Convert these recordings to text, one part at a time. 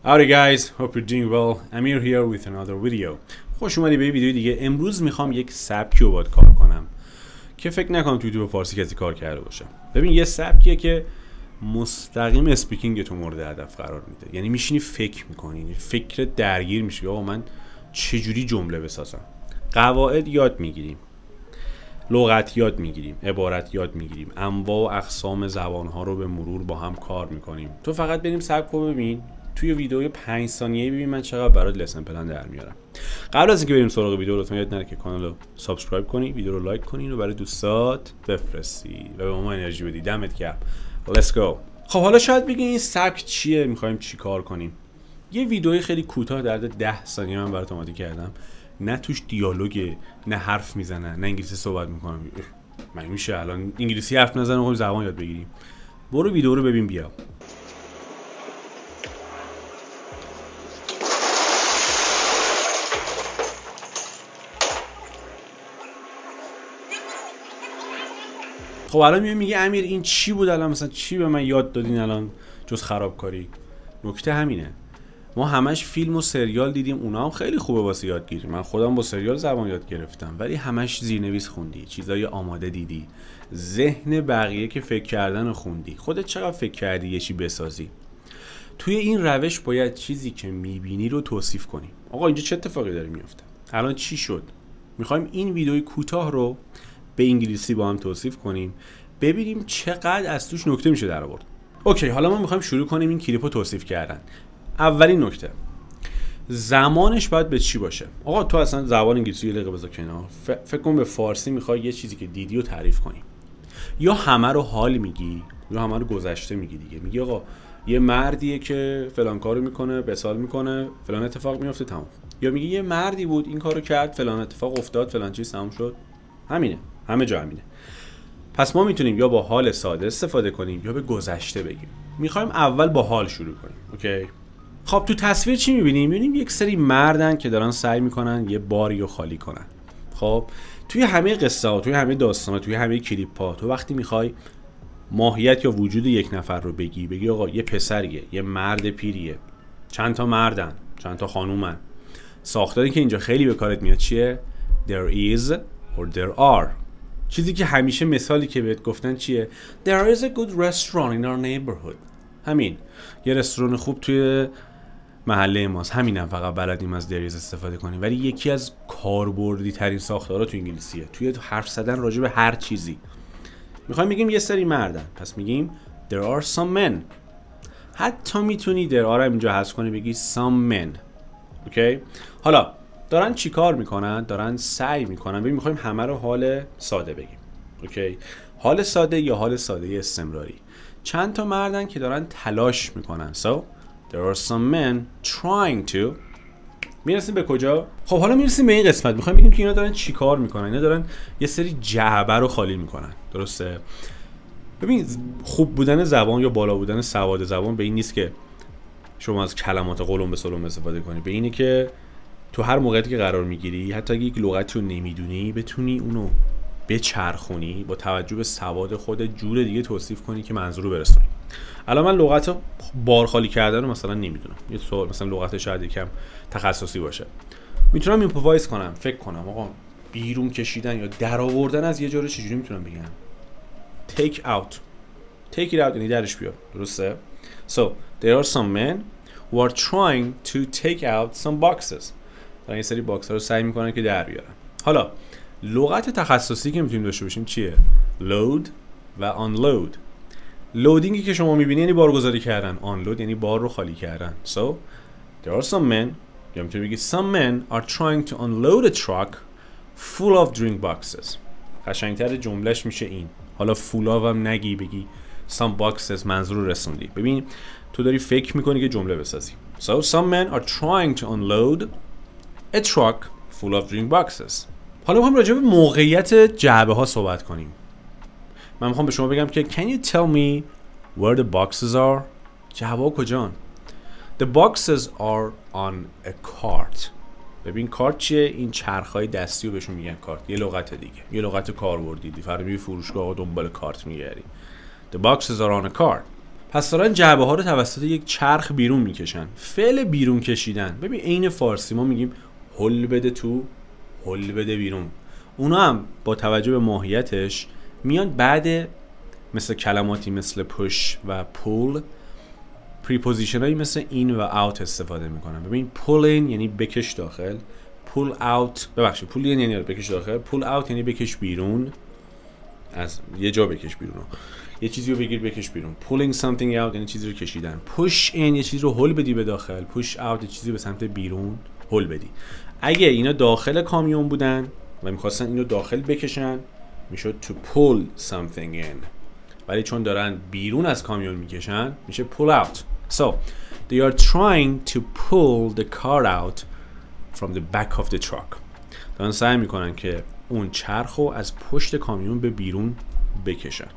Howdy guys, hope you're doing well. Amir here with another video. خوش اومدی به یه ویدیو دیگه. امروز میخوام یک سبکی رو باید کار کنم که فکر نکنم تو یوتیوب فارسی کسی کار کرده باشه. ببین یه سبکیه که مستقیم اسپیکینگ تو مورد هدف قرار میده. یعنی میشینی فکر میکنی، فکر درگیر میشی آقا من چجوری جمله بسازم. قواعد یاد میگیریم، لغت یاد میگیریم، عبارت یاد میگیریم، انواع و اقسام زبانها رو به مرور با هم کار میکنیم. تو فقط بریم سبک رو ببین، توی ویدیو 5 ثانیه‌ای ببین من چقدر برات لسن پلن در میارم. قبل از اینکه بریم سراغ ویدیو لطفا یاد نره که کانال رو سابسکرایب کنی، ویدیو رو لایک کنی و برای دوستات بفرستی و به ما انرژی بدی. دمت گرم. Let's go. خب حالا شاید بگین این سبک چیه، می‌خوایم چی کار کنیم. یه ویدیوی خیلی کوتاه در 10 ثانیه من برات آماده کردم. نه توش دیالوگه، نه حرف میزنه، نه انگلیسی صحبت میکنم. من میشه الان انگلیسی حرف نزنم خب زبان یاد بگیریم. برو ویدیو رو ببین بیا. خب الان میگه امیر این چی بود الان، مثلا چی به من یاد دادین الان جز خرابکاری؟ نکته همینه، ما همش فیلم و سریال دیدیم، اونا هم خیلی خوبه واسه یادگیری. من خودم با سریال زبان یاد گرفتم، ولی همش زیرنویس خوندی، چیزای آماده دیدی، ذهن بقیه که فکر کردن رو خوندی. خودت چقدر فکر کردی یه چی بسازی؟ توی این روش باید چیزی که میبینی رو توصیف کنی. آقا اینجا چه اتفاقی داره میفته؟ الان چی شد؟ میخوایم این ویدیوی کوتاه رو به انگلیسی با هم توصیف کنیم، ببینیم چقدر از توش نکته میشه در آورد. اوکی، حالا ما میخوایم شروع کنیم این کلیپ رو توصیف کردن. اولین نکته، زمانش باید به چی باشه؟ آقا تو اصلا زبان انگلیسی یه دقیقه بذار کنار، فکر کن به فارسی میخوای یه چیزی که دیدی رو تعریف کنی. یا همه رو حال میگی یا همه رو گذشته میگی دیگه. میگی آقا یه مردیه که فلان کارو میکنه، بسال میکنه، فلان اتفاق میفته، تموم. یا میگی یه مردی بود این کارو کرد، فلان اتفاق افتاد، فلان چیز تموم شد. همینه، همه جا همینه. پس ما میتونیم یا با حال ساده استفاده کنیم یا به گذشته بگیم. میخوایم اول با حال شروع کنیم. اوکی. خب تو تصویر چی میبینیم؟ میبینیم یک سری مردن که دارن سعی میکنن یه باری رو خالی کنن. خب توی همه قصه ها، توی همه داستان ها، توی همه کلیپ ها، تو وقتی میخوای ماهیت یا وجود یک نفر رو بگی آقا یه پسریه، یه مرد پیریه، چند تا مردن، چند تا خانومن. ساختاری که اینجا خیلی به کارت میاد چیه؟ There is or there are. چیزی که همیشه مثالی که بهت گفتن چیه؟ There is a good restaurant in our neighborhood. همین، یه رستوران خوب توی محله ماست. همینم، فقط بلدیم از there is استفاده کنیم. ولی یکی از کاربردی ترین ساختارها تو انگلیسیه، توی حرف زدن راجع به هر چیزی. میخوایم بگیم یه سری مردن، پس میگیم there are some men. حتی میتونی there are هم اینجا حذف کنی بگی some men. اوکی؟ حالا دارن چی کار میکنن؟ دارن سعی میکنن. ببین میخوایم همه رو حال ساده بگیم. اوکی؟ حال ساده یا حال ساده استمراری. چند تا مردن که دارن تلاش میکنن. So there are some men trying to. میرسیم به کجا؟ خب حالا میرسیم به این قسمت. میخوایم بگیم که اینا دارن چی کار میکنن. اینا دارن یه سری جعبه رو خالی میکنن. درسته؟ ببین خوب بودن زبان یا بالا بودن سواد زبان به این نیست که شما از کلمات قلم به سلم استفاده کنی. به اینه که تو هر موقعیتی که قرار میگیری، حتی اگه یک لغتی رو نمیدونی، بتونی اونو بچرخونی، با توجه به سواد خودت جور دیگه توصیف کنی که منظور رو برسونی. الان من لغت بار خالی کردن رو مثلا نمیدونم، یه سوال مثلا لغت شاید یکم تخصصی باشه، میتونم ایمپرووایز کنم، فکر کنم آقا بیرون کشیدن یا در آوردن از یه جا چجوری میتونم بگم؟ take it out یعنی درش بیار. درسته؟ So there are some men who are trying to take out some boxes. دارن یه سری باکس ها رو سعی میکنن که در بیارن. حالا لغت تخصصی که میتونیم داشته باشیم چیه؟ load و unload. لودینگی که شما میبینی یعنی بارگذاری کردن، unload یعنی بار رو خالی کردن. So there are some men، یا میتونیم بگی some men are trying to unload a truck full of drink boxes. قشنگتر جملهش میشه این. حالا full of هم نگی، بگی some boxes، منظور رو رسوندی. ببین تو داری فکر میکنی که جمله بسازی. So some men are trying to unload a truck full of drink boxes. حالا میخوام راجع به موقعیت جعبه ها صحبت کنیم. من میخوام به شما بگم که can you tell me where the boxes are؟ جعبه ها کجان؟ The boxes are on a cart. ببین کارت چیه؟ این چرخهای دستی رو بهشون میگن کارت. یه لغت دیگه، یه لغت کاربردی. فرض می‌کنی فروشگاه دنبال کارت میگردی. The boxes are on a cart. پس دارن جعبه ها رو توسط یک چرخ بیرون میکشن. فعل بیرون کشیدن، ببین عین فارسی ما میگیم هل بده تو، هل بده بیرون. اونا هم با توجه به ماهیتش میان بعد مثل کلماتی مثل push و pull پریپوزیشن هایی مثل in و out استفاده میکنن. ببین pull in یعنی بکش داخل، pull out ببخشید pull in یعنی بکش داخل، pull out یعنی بکش بیرون، از یه جا بکش بیرون، یه چیزی رو بگیر بکش بیرون. pulling something out یعنی چیزی رو کشیدن. push in یه چیزی رو هل بدی به داخل، push out یه چیزی به سمت بیرون هل بدی. اگه اینا داخل کامیون بودن و میخواستن اینو داخل بکشن میشد to pull something in، ولی چون دارن بیرون از کامیون میکشن میشه pull out. So they are trying to pull the car out from the back of the truck. دارن سعی میکنن که اون چرخو از پشت کامیون به بیرون بکشن.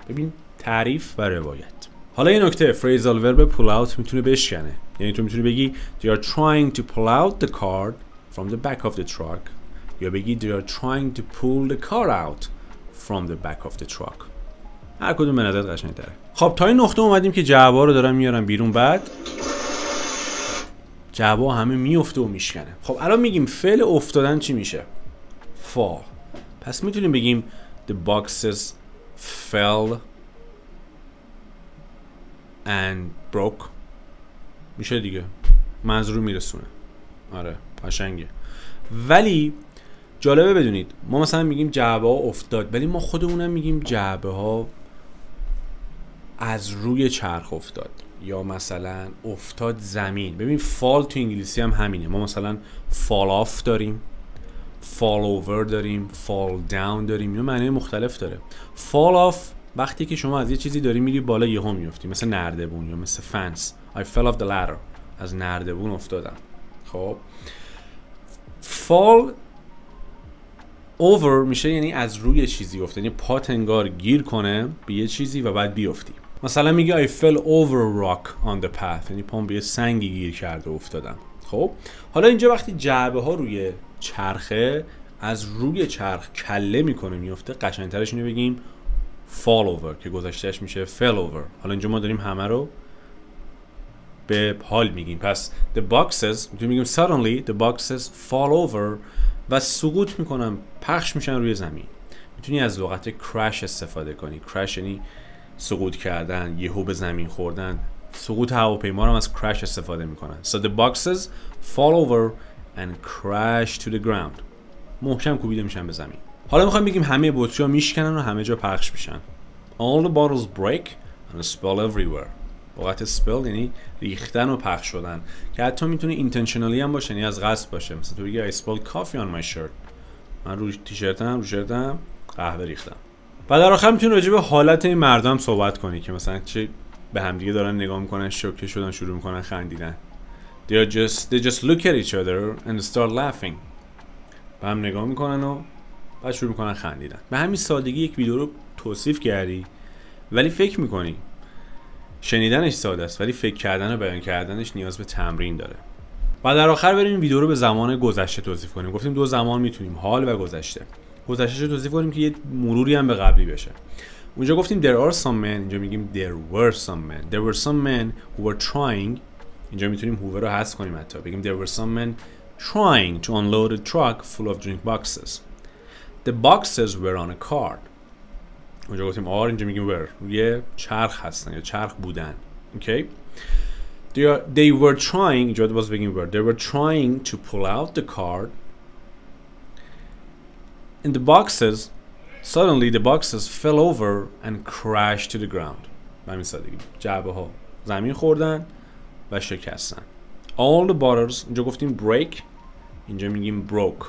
ببین تعریف و روایت. حالا یه نکته، phrasal verb pull out میتونه بشکنه. یعنی تو میتونی بگی they are trying to pull out the car from the back of the truck، یا بگی they are trying to pull the car out from the back of the truck. هر کدوم به نظرت قشنگ‌تره. خب تا این نقطه اومدیم که جعبه‌ها رو دارن میارن بیرون، بعد جعبه‌ها همه میفته و میشکنه. خب الان میگیم فعل افتادن چی میشه؟ fall. پس میتونیم بگیم the boxes fell and broke. میشه دیگه، منظور میرسونه. آره قشنگه. ولی جالبه بدونید ما مثلا میگیم جعبه ها افتاد، ولی ما خودمونم میگیم جعبه ها از روی چرخ افتاد، یا مثلا افتاد زمین. ببین فال تو انگلیسی هم همینه. ما مثلا fall off داریم، fall over داریم، fall down داریم. اینو معنی مختلف داره. fall off وقتی که شما از یه چیزی داری میری بالا یهو میافتی، مثل نردبون یا مثل فنس. I fell off the ladder. از نردبون افتادم. خب fall over میشه یعنی از روی چیزی افتاد، یعنی پات انگار گیر کنه به یه چیزی و بعد بیفتی. مثلا میگه I fell over a rock on the path، یعنی پام به یه سنگی گیر کرده و افتادم. خب حالا اینجا وقتی جعبه ها روی چرخه، از روی چرخ کله میکنه میفته، قشنگترش اینو بگیم fall over که گذشتهش میشه fell over. حالا اینجا ما داریم همه رو به حال میگیم. پس the boxes میگیم suddenly the boxes fall over و سقوط میکنن، پخش میشن روی زمین. میتونی از لغت crash استفاده کنی. crash یعنی سقوط کردن، یهو به زمین خوردن. سقوط هواپیما رو هم از crash استفاده میکنن. So the boxes fall over and crash to the ground. محکم کوبیده میشن به زمین. حالا میخوایم بگیم همه بطری‌ها میشکنن و همه جا پخش میشن. All the bottles break and spill everywhere. لغت spill یعنی ریختن و پخش شدن، که حتی میتونه intentionally هم باشه، یعنی از قصد باشه. مثلا تو بگی I spilled coffee on my shirt. من رو شرتم قهوه ریختم. و در آخر میتونی راجع به حالت این مردم صحبت کنی که مثلا چه به همدیگه دارن نگاه میکنن، شوکه شدن، شروع میکنن خندیدن. They just look at each other and start laughing. به هم نگاه میکنن و بعد شروع میکنن خندیدن. به همین سادگی یک ویدیو رو توصیف کردی، ولی فکر میکنی شنیدنش ساده است، ولی فکر کردن و بیان کردنش نیاز به تمرین داره. و در آخر بریم این ویدیو رو به زمان گذشته توصیف کنیم. گفتیم دو زمان میتونیم، حال و گذشته. گذشته رو توصیف کنیم که یه مروری هم به قبلی بشه. اونجا گفتیم there are some men، اینجا میگیم there were some men. There were some men who were trying، اینجا میتونیم who رو حذف کنیم، حتی بگیم there were some men trying to unload a truck full of drink boxes. The boxes were on a cart. اونجا گفتیم are، اینجا میگیم were. یه چرخ هستن یا چرخ بودن. Okay. They were trying، اینجا باز بگیم were. They were trying to pull out the cart. In the boxes, suddenly the boxes fell over and crashed to the ground. به همین سادگی جعبه ها زمین خوردن و شکستن. All the bottles، اینجا گفتیم break، اینجا میگیم broke.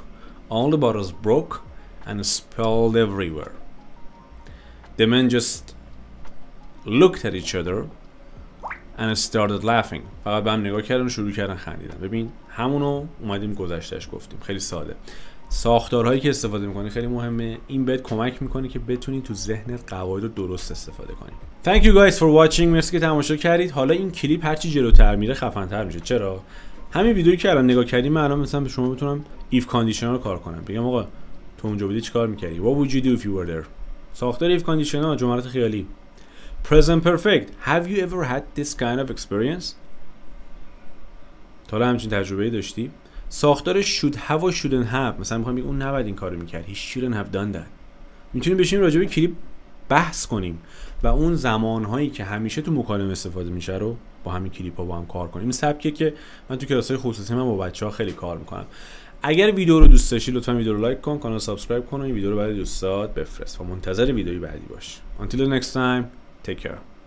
All the bottles broke and spilled everywhere. The men just looked at each other and started laughing. فقط به هم نگاه کردن و شروع کردن خندیدن. ببین همونو اومدیم گذشتهش گفتیم. خیلی ساده. ساختارهایی که استفاده میکنی خیلی مهمه. این بهت کمک میکنه که بتونی تو ذهنت قواعد رو درست استفاده کنی. Thank you guys for watching. مرسی که تماشا کردید. حالا این کلیپ هرچی جلوتر میره خفن‌تر میشه. چرا؟ همین ویدیویی که الان نگاه کردیم من الان مثلا به شما بتونم if conditional رو کار کنم. بگم آقا تو اونجا بودی چیکار می‌کردی؟ What would you do if you were there؟ ساختار if conditional جملات خیالی. present perfect. Have you ever had this kind of experience? تا حالا همچین تجربه‌ای داشتی؟ ساختار should have و shouldn't have. مثلا میخوام بگم اون نباید این کارو میکرد. He shouldn't have done that. میتونیم بشیم راجع به کلیپ بحث کنیم و اون زمانهایی که همیشه تو مکالمه استفاده میشه رو با همین کلیپ‌ها با هم کار کنیم. این سبکیه که من تو کلاس‌های خصوصی من با بچه‌ها خیلی کار میکنم. اگر ویدیو رو دوست داشتی لطفا ویدیو رو لایک کن، کانال سابسکرایب کن و این ویدیو رو برای دوستات بفرست و منتظر ویدیوی بعدی باش. Until the next time, take care.